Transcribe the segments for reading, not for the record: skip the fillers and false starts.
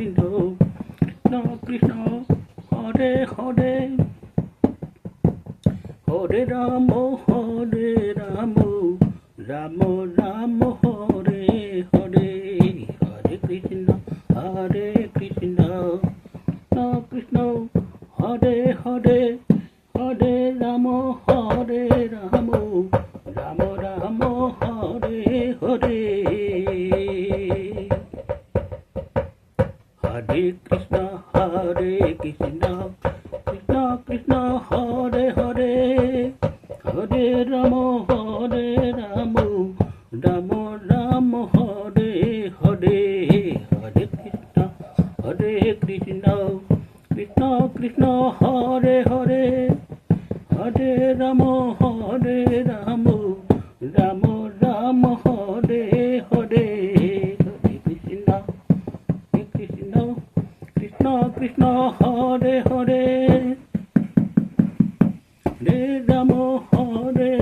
Krishna Krishna Hare Hare Hare Ram Ram Ram Hare Hare Hare Krishna Krishna Krishna Hare Hare Hare Ram Ram Ram Hare Hare Hare Krishna Krishna Krishna Hare Hare Hare Ram Ram Ram Hare Hare Hare Krishna Krishna Krishna Hare Hare Hare Ram Ram Ram Hare Hare Hare Krishna Krishna Hare Hare Hare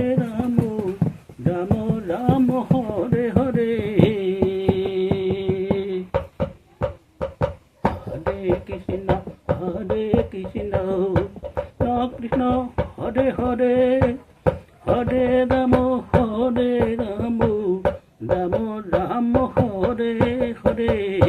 Ram Ram Hare Hare Hare Krishna Krishna Hare Hare Hare Ram Ram Ram Hare Hare